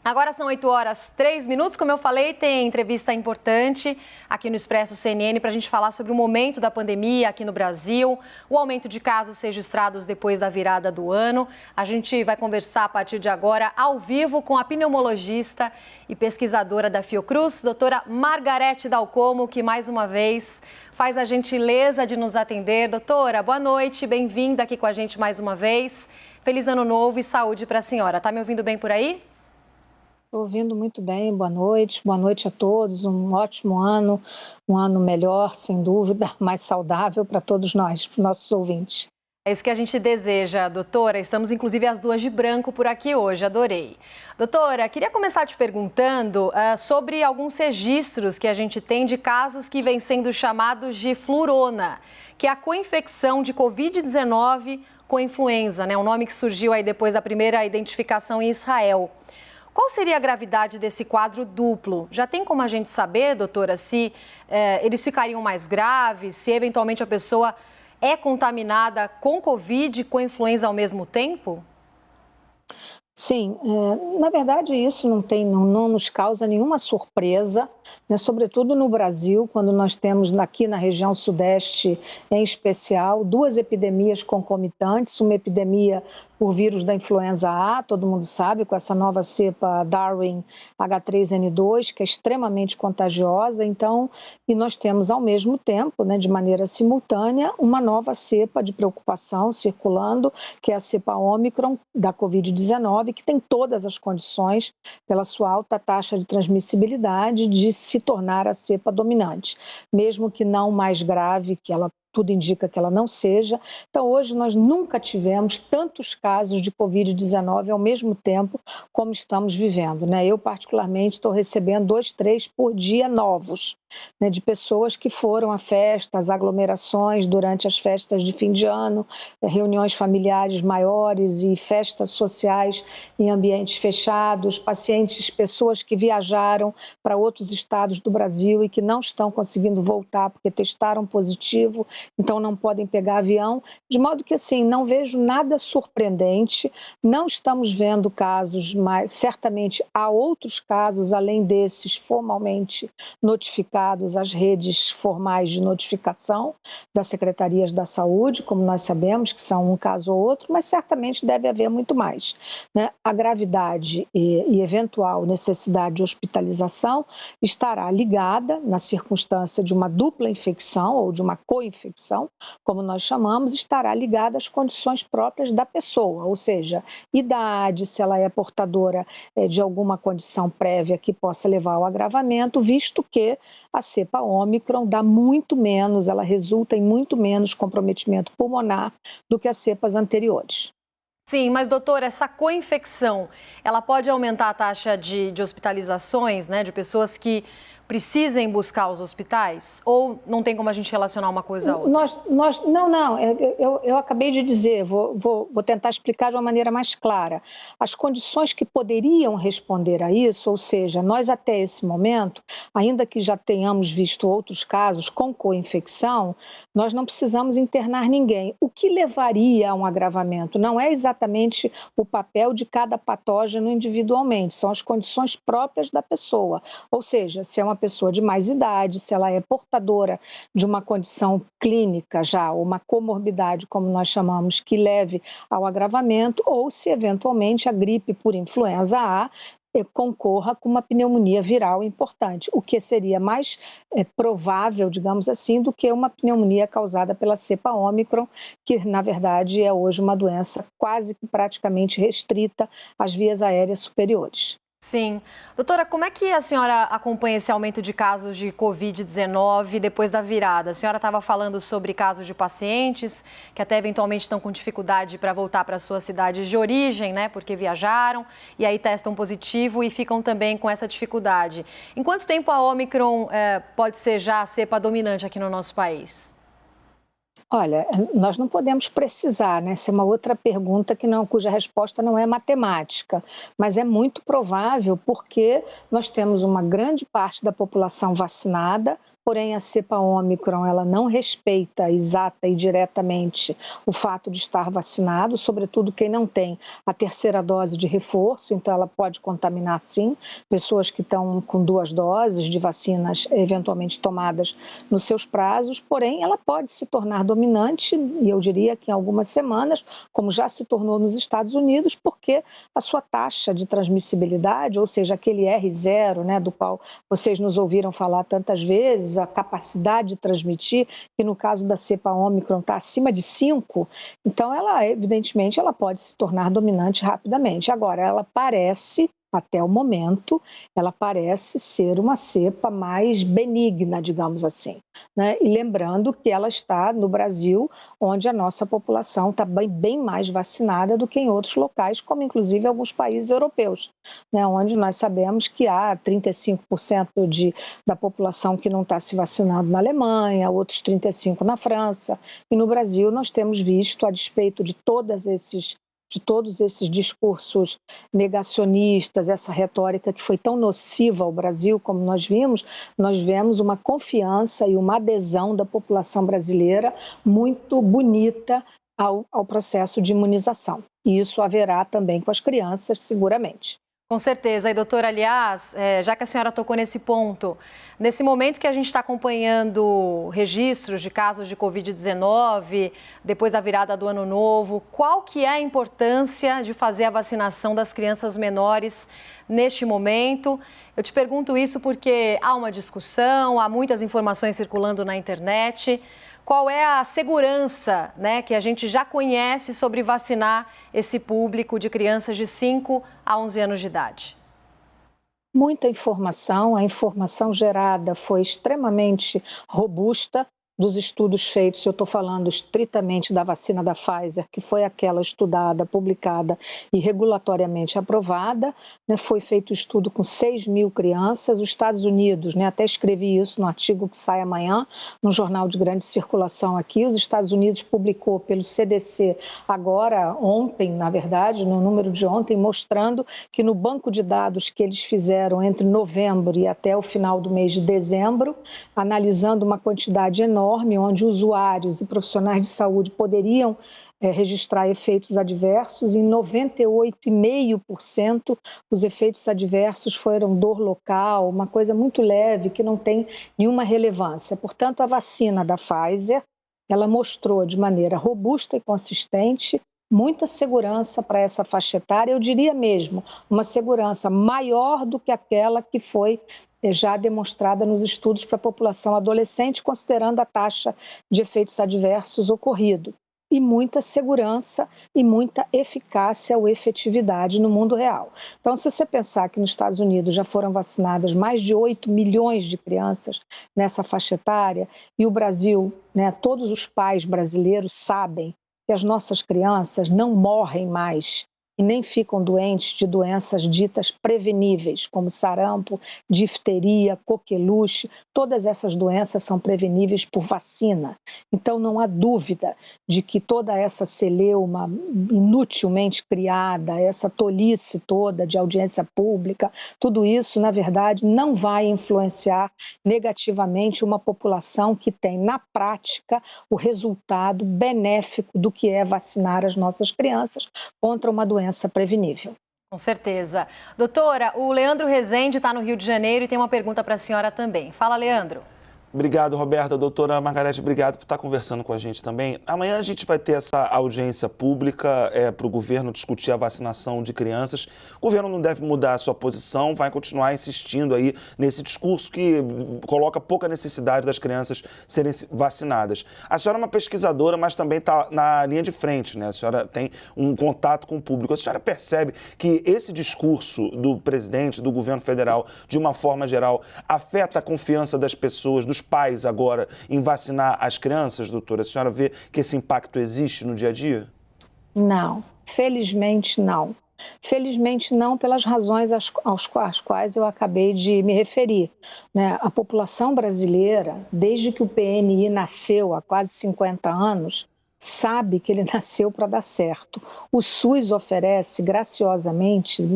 Agora são 8h03. Como eu falei, tem entrevista importante aqui no Expresso CNN para a gente falar sobre o momento da pandemia aqui no Brasil, o aumento de casos registrados depois da virada do ano. A gente vai conversar a partir de agora, ao vivo, com a pneumologista e pesquisadora da Fiocruz, doutora Margarete Dalcomo, que mais uma vez faz a gentileza de nos atender. Doutora, boa noite, bem-vinda aqui com a gente mais uma vez. Feliz Ano Novo e saúde para a senhora. Tá me ouvindo bem por aí? Estou ouvindo muito bem, boa noite a todos, um ótimo ano, um ano melhor, sem dúvida, mais saudável para todos nós, para os nossos ouvintes. É isso que a gente deseja, doutora. Estamos, inclusive, as duas de branco por aqui hoje, adorei. Doutora, queria começar te perguntando sobre alguns registros que a gente tem de casos que vêm sendo chamados de flurona, que é a coinfecção de Covid-19 com influenza, né? Um nome que surgiu aí depois da primeira identificação em Israel. Qual seria a gravidade desse quadro duplo? Já tem como a gente saber, doutora, se eles ficariam mais graves, se eventualmente a pessoa é contaminada com Covid e com influenza ao mesmo tempo? Sim, na verdade isso não nos causa nenhuma surpresa, né? Sobretudo no Brasil, quando nós temos aqui na região sudeste, em especial, duas epidemias concomitantes, uma epidemia por vírus da influenza A, todo mundo sabe, com essa nova cepa Darwin H3N2, que é extremamente contagiosa, então, e nós temos ao mesmo tempo, né, de maneira simultânea, uma nova cepa de preocupação circulando, que é a cepa Ômicron da Covid-19, que tem todas as condições, pela sua alta taxa de transmissibilidade, de se tornar a cepa dominante, mesmo que não mais grave, que ela tudo indica que ela não seja. Então, hoje nós nunca tivemos tantos casos de Covid-19 ao mesmo tempo como estamos vivendo, né? Eu, particularmente, estou recebendo 2, 3 por dia novos, né, de pessoas que foram a festas, aglomerações durante as festas de fim de ano, reuniões familiares maiores e festas sociais em ambientes fechados, pacientes, pessoas que viajaram para outros estados do Brasil e que não estão conseguindo voltar porque testaram positivo, então não podem pegar avião, de modo que assim, não vejo nada surpreendente, não estamos vendo casos, mas certamente há outros casos além desses formalmente notificados às redes formais de notificação das secretarias da saúde, como nós sabemos que são um caso ou outro, mas certamente deve haver muito mais, né? A gravidade e eventual necessidade de hospitalização estará ligada na circunstância de uma dupla infecção ou de uma coinfecção, como nós chamamos, estará ligada às condições próprias da pessoa, ou seja, idade, se ela é portadora de alguma condição prévia que possa levar ao agravamento, visto que a cepa Ômicron dá muito menos, ela resulta em muito menos comprometimento pulmonar do que as cepas anteriores. Sim, mas doutora, essa coinfecção, ela pode aumentar a taxa de hospitalizações, né, de pessoas que precisem buscar os hospitais? Ou não tem como a gente relacionar uma coisa a outra? Eu acabei de dizer, vou tentar explicar de uma maneira mais clara. As condições que poderiam responder a isso, ou seja, nós até esse momento, ainda que já tenhamos visto outros casos com coinfecção, nós não precisamos internar ninguém. O que levaria a um agravamento não é exatamente o papel de cada patógeno individualmente, são as condições próprias da pessoa, ou seja, se é uma pessoa de mais idade, se ela é portadora de uma condição clínica já, uma comorbidade, como nós chamamos, que leve ao agravamento, ou se eventualmente a gripe por influenza A concorra com uma pneumonia viral importante, o que seria mais provável, digamos assim, do que uma pneumonia causada pela cepa Ômicron, que na verdade é hoje uma doença quase que praticamente restrita às vias aéreas superiores. Sim. Doutora, como é que a senhora acompanha esse aumento de casos de Covid-19 depois da virada? A senhora estava falando sobre casos de pacientes que até eventualmente estão com dificuldade para voltar para suas cidades de origem, né? Porque viajaram e aí testam positivo e ficam também com essa dificuldade. Em quanto tempo a Ômicron pode ser já a cepa dominante aqui no nosso país? Olha, nós não podemos precisar, né? Essa é uma outra pergunta cuja resposta não é matemática, mas é muito provável porque nós temos uma grande parte da população vacinada, porém a cepa Ômicron, ela não respeita exata e diretamente o fato de estar vacinado, sobretudo quem não tem a terceira dose de reforço, então ela pode contaminar sim pessoas que estão com 2 doses de vacinas eventualmente tomadas nos seus prazos, porém ela pode se tornar dominante, e eu diria que em algumas semanas, como já se tornou nos Estados Unidos, porque a sua taxa de transmissibilidade, ou seja, aquele R0, né, do qual vocês nos ouviram falar tantas vezes, a capacidade de transmitir, que no caso da cepa Ômicron está acima de 5, então ela, evidentemente, ela pode se tornar dominante rapidamente. Agora, ela parece, até o momento, ela parece ser uma cepa mais benigna, digamos assim, né? E lembrando que ela está no Brasil, onde a nossa população está bem mais vacinada do que em outros locais, como inclusive alguns países europeus, né? Onde nós sabemos que há 35% da população que não está se vacinando na Alemanha, outros 35% na França, e no Brasil nós temos visto, a despeito de todos esses discursos negacionistas, essa retórica que foi tão nociva ao Brasil, como nós vemos uma confiança e uma adesão da população brasileira muito bonita ao processo de imunização. E isso haverá também com as crianças, seguramente. Com certeza. E, doutora, aliás, já que a senhora tocou nesse ponto, nesse momento que a gente está acompanhando registros de casos de Covid-19, depois da virada do Ano Novo, qual que é a importância de fazer a vacinação das crianças menores neste momento? Eu te pergunto isso porque há uma discussão, há muitas informações circulando na internet. Qual é a segurança, né, que a gente já conhece sobre vacinar esse público de crianças de 5 a 11 anos de idade? Muita informação, a informação gerada foi extremamente robusta. Dos estudos feitos, eu estou falando estritamente da vacina da Pfizer, que foi aquela estudada, publicada e regulatoriamente aprovada, né? Foi feito estudo com 6.000 crianças. Os Estados Unidos, né, até escrevi isso no artigo que sai amanhã, no jornal de grande circulação aqui, os Estados Unidos publicou pelo CDC agora, ontem, na verdade, no número de ontem, mostrando que no banco de dados que eles fizeram entre novembro e até o final do mês de dezembro, analisando uma quantidade enorme, onde usuários e profissionais de saúde poderiam registrar efeitos adversos, em 98,5% os efeitos adversos foram dor local, uma coisa muito leve que não tem nenhuma relevância. Portanto, a vacina da Pfizer, ela mostrou de maneira robusta e consistente muita segurança para essa faixa etária, eu diria mesmo, uma segurança maior do que aquela que foi já demonstrada nos estudos para a população adolescente, considerando a taxa de efeitos adversos ocorrido. E muita segurança e muita eficácia ou efetividade no mundo real. Então, se você pensar que nos Estados Unidos já foram vacinadas mais de 8 milhões de crianças nessa faixa etária, e o Brasil, né, todos os pais brasileiros sabem que as nossas crianças não morrem mais e nem ficam doentes de doenças ditas preveníveis, como sarampo, difteria, coqueluche. Todas essas doenças são preveníveis por vacina. Então, não há dúvida de que toda essa celeuma inutilmente criada, essa tolice toda de audiência pública, tudo isso, na verdade, não vai influenciar negativamente uma população que tem, na prática, o resultado benéfico do que é vacinar as nossas crianças contra uma doença prevenível. Com certeza. Doutora, o Leandro Rezende está no Rio de Janeiro e tem uma pergunta para a senhora também. Fala, Leandro. Obrigado, Roberta. Doutora Margarete, obrigado por estar conversando com a gente também. Amanhã a gente vai ter essa audiência pública para o governo discutir a vacinação de crianças. O governo não deve mudar a sua posição, vai continuar insistindo aí nesse discurso que coloca pouca necessidade das crianças serem vacinadas. A senhora é uma pesquisadora, mas também está na linha de frente, né? A senhora tem um contato com o público. A senhora percebe que esse discurso do presidente, do governo federal, de uma forma geral, afeta a confiança das pessoas, dos pais agora em vacinar as crianças, doutora? A senhora vê que esse impacto existe no dia a dia? Não, felizmente não. Felizmente não, pelas razões às quais eu acabei de me referir, né? A população brasileira, desde que o PNI nasceu há quase 50 anos, sabe que ele nasceu para dar certo. O SUS oferece graciosamente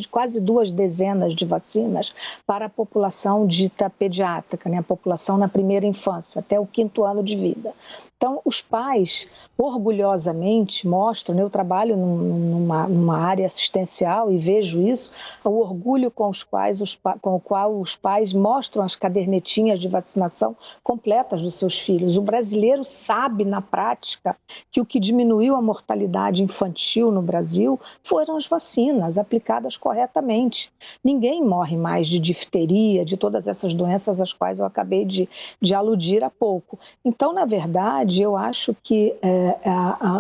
quase 2 dezenas de vacinas para a população dita pediátrica, né? A população na primeira infância, até o 5º ano de vida. Então, os pais orgulhosamente mostram, né, eu trabalho numa área assistencial e vejo isso, o orgulho com o qual os pais mostram as cadernetinhas de vacinação completas dos seus filhos. O brasileiro sabe, na prática, que o que diminuiu a mortalidade infantil no Brasil foram as vacinas aplicadas corretamente. Ninguém morre mais de difteria, de todas essas doenças às quais eu acabei de aludir há pouco. Então, na verdade, eu acho que,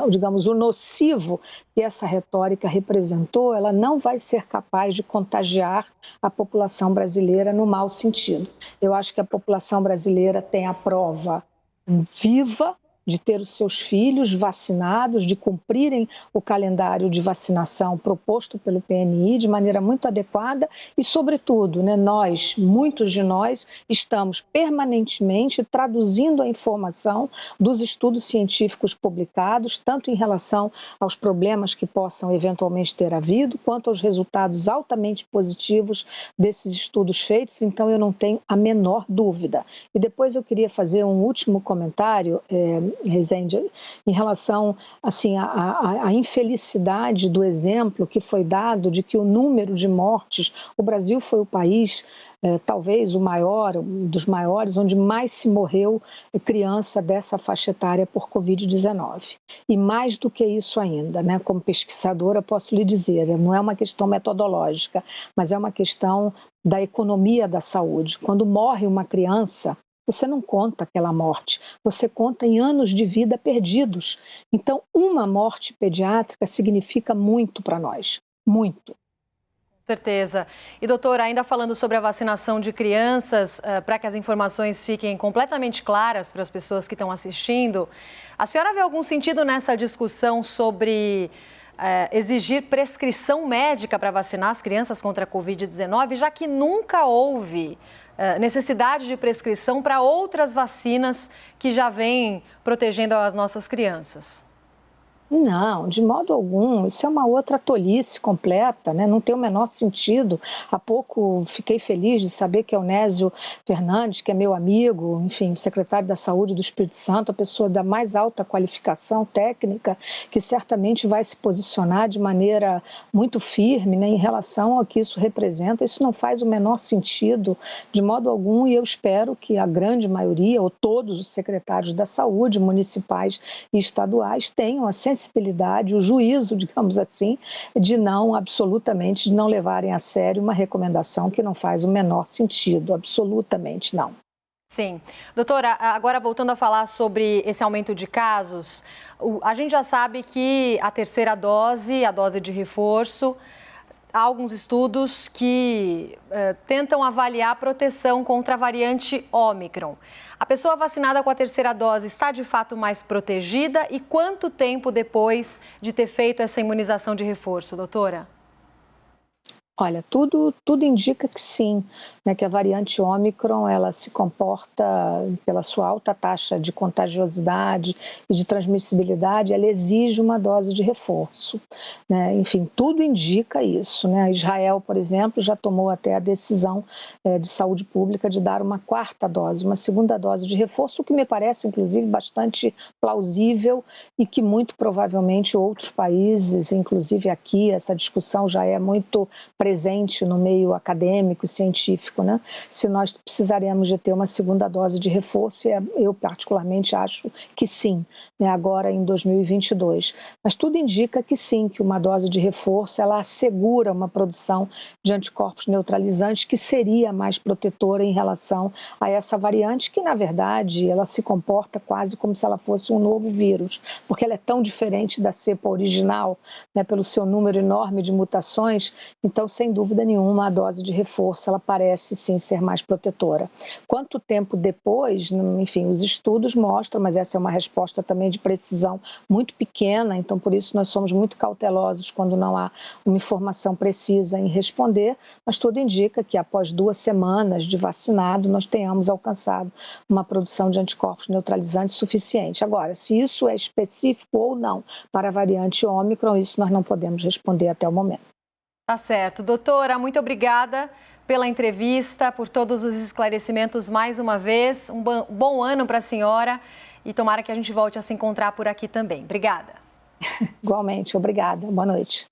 digamos, o nocivo que essa retórica representou, ela não vai ser capaz de contagiar a população brasileira no mau sentido. Eu acho que a população brasileira tem a prova viva de ter os seus filhos vacinados, de cumprirem o calendário de vacinação proposto pelo PNI de maneira muito adequada e, sobretudo, né, muitos de nós, estamos permanentemente traduzindo a informação dos estudos científicos publicados, tanto em relação aos problemas que possam eventualmente ter havido, quanto aos resultados altamente positivos desses estudos feitos. Então, eu não tenho a menor dúvida. E depois eu queria fazer um último comentário, Rezende, em relação assim, à infelicidade do exemplo que foi dado de que o número de mortes, o Brasil foi o país, talvez o maior, um dos maiores, onde mais se morreu criança dessa faixa etária por Covid-19. E mais do que isso ainda, né, como pesquisadora, posso lhe dizer, não é uma questão metodológica, mas é uma questão da economia da saúde. Quando morre uma criança, você não conta aquela morte, você conta em anos de vida perdidos. Então, uma morte pediátrica significa muito para nós, muito. Com certeza. E, doutora, ainda falando sobre a vacinação de crianças, para que as informações fiquem completamente claras para as pessoas que estão assistindo, a senhora vê algum sentido nessa discussão sobre exigir prescrição médica para vacinar as crianças contra a Covid-19, já que nunca houve necessidade de prescrição para outras vacinas que já vêm protegendo as nossas crianças? Não, de modo algum. Isso é uma outra tolice completa, né? Não tem o menor sentido. Há pouco fiquei feliz de saber que Eunésio Fernandes, que é meu amigo, enfim, secretário da Saúde do Espírito Santo, a pessoa da mais alta qualificação técnica, que certamente vai se posicionar de maneira muito firme, né, em relação ao que isso representa. Isso não faz o menor sentido, de modo algum, e eu espero que a grande maioria, ou todos os secretários da saúde, municipais e estaduais, tenham a sensibilidade, o juízo, digamos assim, de não levarem a sério uma recomendação que não faz o menor sentido, absolutamente não. Sim. Doutora, agora voltando a falar sobre esse aumento de casos, a gente já sabe que a terceira dose, a dose de reforço, há alguns estudos que tentam avaliar a proteção contra a variante Ômicron. A pessoa vacinada com a terceira dose está de fato mais protegida e quanto tempo depois de ter feito essa imunização de reforço, doutora? Olha, tudo indica que sim, né, que a variante Ômicron, ela se comporta pela sua alta taxa de contagiosidade e de transmissibilidade, ela exige uma dose de reforço, né? Enfim, tudo indica isso, né? Israel, por exemplo, já tomou até a decisão de saúde pública de dar uma 4ª dose, uma 2ª dose de reforço, o que me parece, inclusive, bastante plausível e que muito provavelmente outros países, inclusive aqui, essa discussão já é muito presente no meio acadêmico e científico, né? Se nós precisaremos de ter uma 2ª dose de reforço, eu particularmente acho que sim, né? Agora em 2022. Mas tudo indica que sim, que uma dose de reforço, ela assegura uma produção de anticorpos neutralizantes que seria mais protetora em relação a essa variante, que na verdade ela se comporta quase como se ela fosse um novo vírus, porque ela é tão diferente da cepa original, né? Pelo seu número enorme de mutações, então sem dúvida nenhuma, a dose de reforço, ela parece sim ser mais protetora. Quanto tempo depois, enfim, os estudos mostram, mas essa é uma resposta também de precisão muito pequena, então por isso nós somos muito cautelosos quando não há uma informação precisa em responder, mas tudo indica que após 2 semanas de vacinado, nós tenhamos alcançado uma produção de anticorpos neutralizantes suficiente. Agora, se isso é específico ou não para a variante Ômicron, isso nós não podemos responder até o momento. Tá certo. Doutora, muito obrigada pela entrevista, por todos os esclarecimentos mais uma vez. Um bom ano para a senhora e tomara que a gente volte a se encontrar por aqui também. Obrigada. Igualmente, obrigada. Boa noite.